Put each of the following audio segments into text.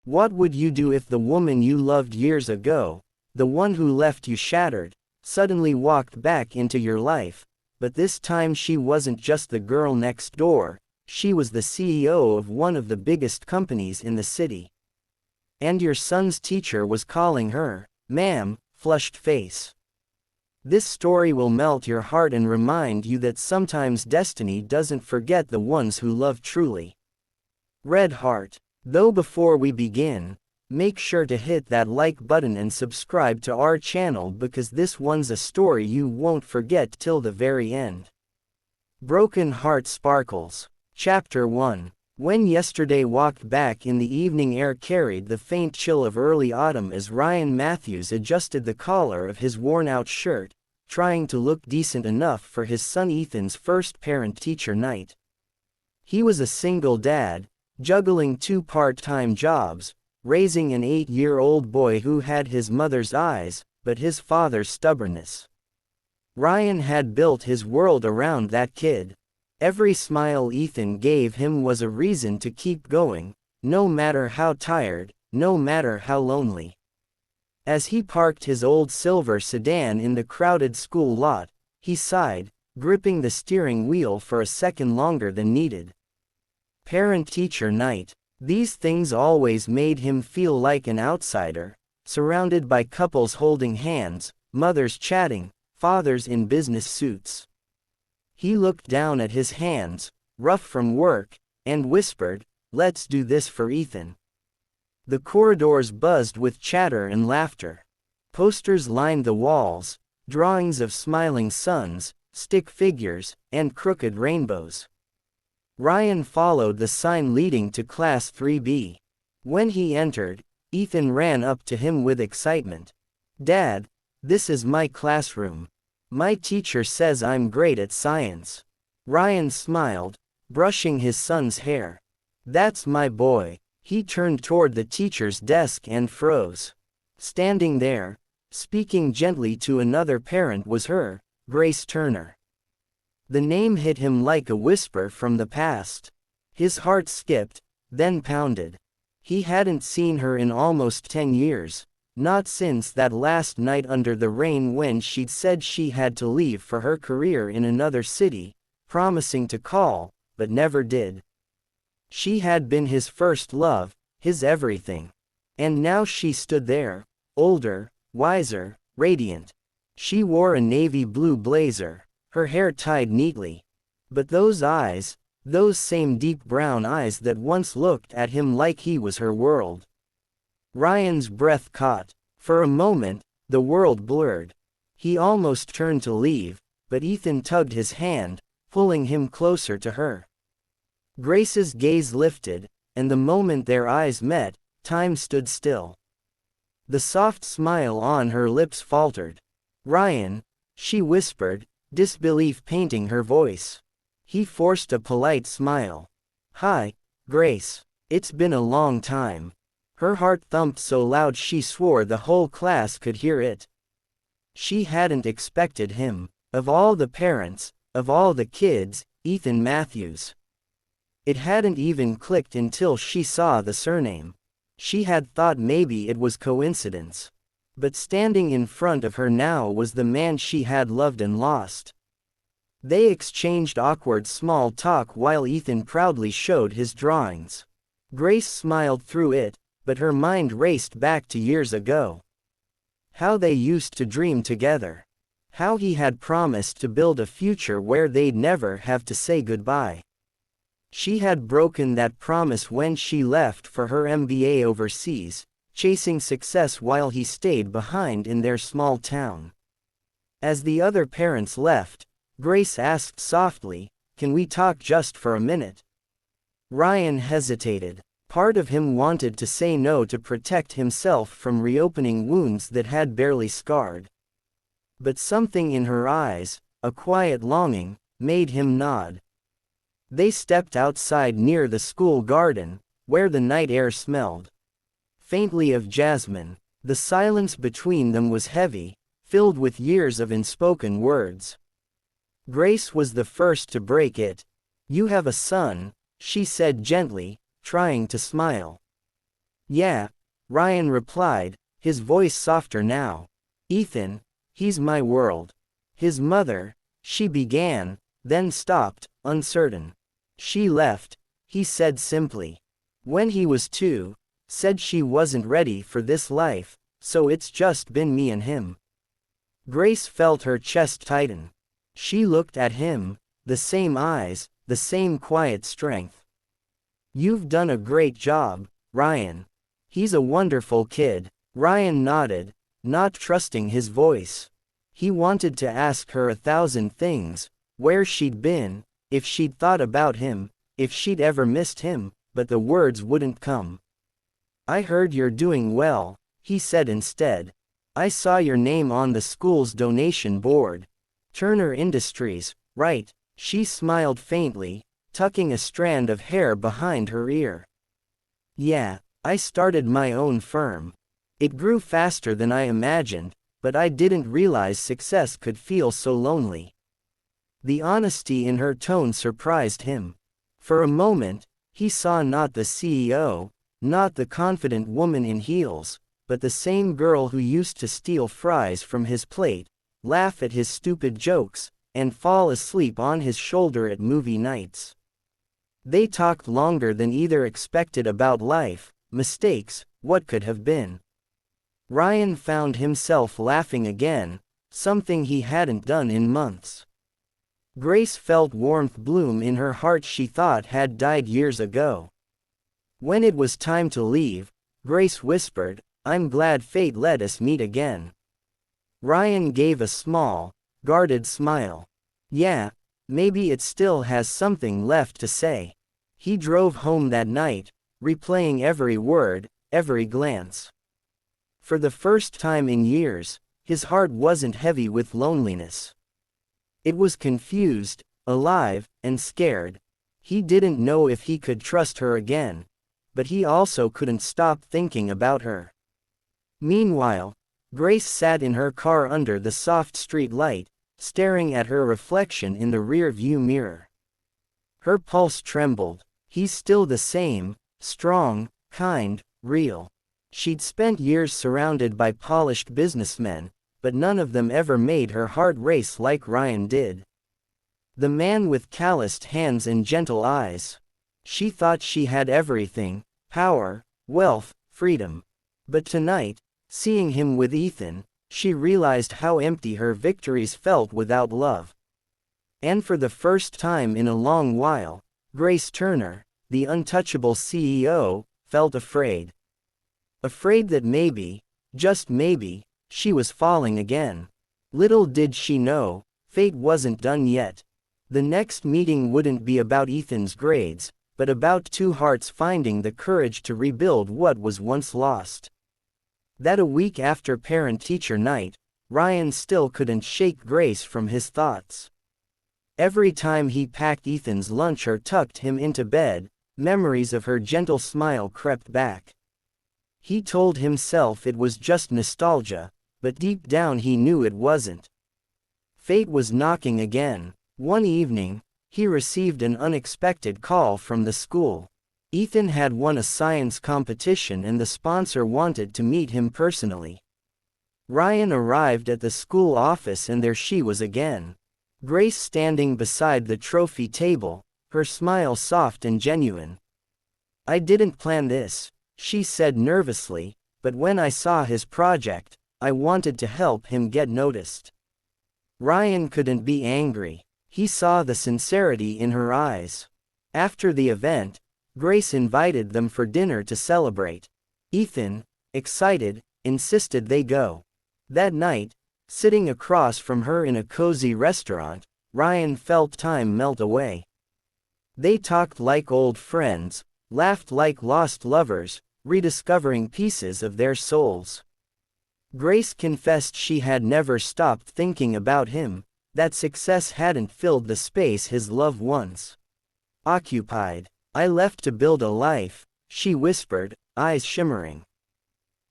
What would you do if the woman you loved years ago, the one who left you shattered, suddenly walked back into your life, but this time she wasn't just the girl next door, she was the CEO of one of the biggest companies in the city. And your son's teacher was calling her, ma'am, flushed face. This story will melt your heart and remind you that sometimes destiny doesn't forget the ones who love truly. Red heart. Though before we begin, make sure to hit that like button and subscribe to our channel because this one's a story you won't forget till the very end. Broken Heart Sparkles. Chapter 1. When yesterday walked back in the evening air carried the faint chill of early autumn as Ryan Matthews adjusted the collar of his worn-out shirt, trying to look decent enough for his son Ethan's first parent-teacher night. He was a single dad, juggling 2 part-time jobs, raising an 8-year-old boy who had his mother's eyes, but his father's stubbornness. Ryan had built his world around that kid. Every smile Ethan gave him was a reason to keep going, no matter how tired, no matter how lonely. As he parked his old silver sedan in the crowded school lot, he sighed, gripping the steering wheel for a second longer than needed. Parent-teacher night. These things always made him feel like an outsider, surrounded by couples holding hands, mothers chatting, fathers in business suits. He looked down at his hands, rough from work, and whispered, "Let's do this for Ethan." The corridors buzzed with chatter and laughter. Posters lined the walls, drawings of smiling suns, stick figures, and crooked rainbows. Ryan followed the sign leading to Class 3B. When he entered, Ethan ran up to him with excitement. "Dad, this is my classroom. My teacher says I'm great at science." Ryan smiled, brushing his son's hair. "That's my boy." He turned toward the teacher's desk and froze. Standing there, speaking gently to another parent was her, Grace Turner. The name hit him like a whisper from the past. His heart skipped, then pounded. He hadn't seen her in almost 10 years, not since that last night under the rain when she'd said she had to leave for her career in another city, promising to call, but never did. She had been his first love, his everything. And now she stood there, older, wiser, radiant. She wore a navy blue blazer, her hair tied neatly. But those eyes, those same deep brown eyes that once looked at him like he was her world. Ryan's breath caught. For a moment, the world blurred. He almost turned to leave, but Ethan tugged his hand, pulling him closer to her. Grace's gaze lifted, and the moment their eyes met, time stood still. The soft smile on her lips faltered. "Ryan," she whispered, disbelief painting her voice. He forced a polite smile. "Hi, Grace. It's been a long time." Her heart thumped so loud she swore the whole class could hear it. She hadn't expected him. Of all the parents, of all the kids, Ethan Matthews. It hadn't even clicked until she saw the surname. She had thought maybe it was coincidence. But standing in front of her now was the man she had loved and lost. They exchanged awkward small talk while Ethan proudly showed his drawings. Grace smiled through it, but her mind raced back to years ago. How they used to dream together. How he had promised to build a future where they'd never have to say goodbye. She had broken that promise when she left for her MBA overseas, chasing success while he stayed behind in their small town. As the other parents left, Grace asked softly, "Can we talk just for a minute?" Ryan hesitated. Part of him wanted to say no to protect himself from reopening wounds that had barely scarred. But something in her eyes, a quiet longing, made him nod. They stepped outside near the school garden, where the night air smelled faintly of jasmine. The silence between them was heavy, filled with years of unspoken words. Grace was the first to break it. "You have a son," she said gently, trying to smile. Yeah, Ryan replied, his voice softer now. Ethan, he's my world. His mother, she began, then stopped, uncertain. She left, he said simply. When he was 2, said she wasn't ready for this life, so it's just been me and him. Grace felt her chest tighten. She looked at him, the same eyes, the same quiet strength. You've done a great job, Ryan. He's a wonderful kid. Ryan nodded, not trusting his voice. He wanted to ask her 1,000 things, where she'd been, if she'd thought about him, if she'd ever missed him, but the words wouldn't come. I heard you're doing well, he said instead. I saw your name on the school's donation board. Turner Industries, right? She smiled faintly, tucking a strand of hair behind her ear. Yeah, I started my own firm. It grew faster than I imagined, but I didn't realize success could feel so lonely. The honesty in her tone surprised him. For a moment, he saw not the CEO, not the confident woman in heels, but the same girl who used to steal fries from his plate, laugh at his stupid jokes, and fall asleep on his shoulder at movie nights. They talked longer than either expected about life, mistakes, what could have been. Ryan found himself laughing again, something he hadn't done in months. Grace felt warmth bloom in her heart she thought had died years ago. When it was time to leave, Grace whispered, I'm glad fate let us meet again. Ryan gave a small, guarded smile. Yeah, maybe it still has something left to say. He drove home that night, replaying every word, every glance. For the first time in years, his heart wasn't heavy with loneliness. It was confused, alive, and scared. He didn't know if he could trust her again, but he also couldn't stop thinking about her. Meanwhile, Grace sat in her car under the soft street light, staring at her reflection in the rear-view mirror. Her pulse trembled. He's still the same, strong, kind, real. She'd spent years surrounded by polished businessmen, but none of them ever made her heart race like Ryan did. The man with calloused hands and gentle eyes. She thought she had everything, power, wealth, freedom. But tonight, seeing him with Ethan, she realized how empty her victories felt without love. And for the first time in a long while, Grace Turner, the untouchable CEO, felt afraid. Afraid that maybe, just maybe, she was falling again. Little did she know, fate wasn't done yet. The next meeting wouldn't be about Ethan's grades, but about two hearts finding the courage to rebuild what was once lost. That a week after parent-teacher night, Ryan still couldn't shake Grace from his thoughts. Every time he packed Ethan's lunch or tucked him into bed, memories of her gentle smile crept back. He told himself it was just nostalgia, but deep down he knew it wasn't. Fate was knocking again. One evening, he received an unexpected call from the school. Ethan had won a science competition and the sponsor wanted to meet him personally. Ryan arrived at the school office and there she was again. Grace standing beside the trophy table, her smile soft and genuine. I didn't plan this, she said nervously, but when I saw his project, I wanted to help him get noticed. Ryan couldn't be angry. He saw the sincerity in her eyes. After the event, Grace invited them for dinner to celebrate. Ethan, excited, insisted they go. That night, sitting across from her in a cozy restaurant, Ryan felt time melt away. They talked like old friends, laughed like lost lovers, rediscovering pieces of their souls. Grace confessed she had never stopped thinking about him, that success hadn't filled the space his love once occupied. I left to build a life, she whispered, eyes shimmering.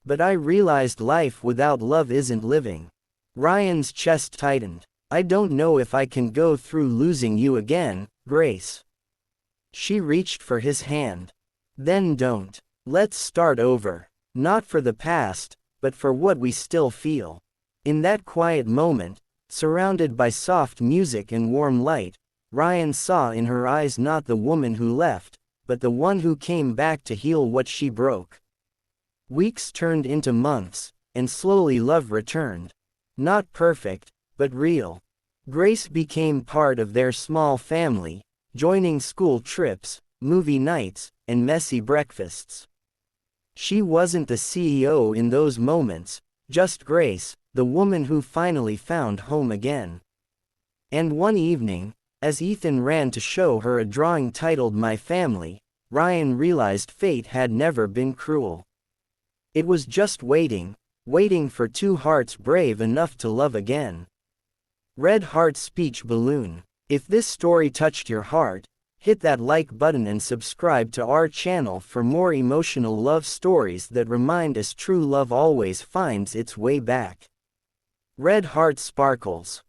But I realized life without love isn't living. Ryan's chest tightened. I don't know if I can go through losing you again, Grace. She reached for his hand. Then don't. Let's start over. Not for the past, but for what we still feel. In that quiet moment, surrounded by soft music and warm light, Ryan saw in her eyes not the woman who left, but the one who came back to heal what she broke. Weeks turned into months, and slowly love returned. Not perfect, but real. Grace became part of their small family, joining school trips, movie nights, and messy breakfasts. She wasn't the CEO in those moments, just Grace, the woman who finally found home again. And one evening, as Ethan ran to show her a drawing titled My Family, Ryan realized fate had never been cruel. It was just waiting for two hearts brave enough to love again. Red Heart Speech Balloon. If this story touched your heart, hit that like button and subscribe to our channel for more emotional love stories that remind us true love always finds its way back. Red Heart Sparkles.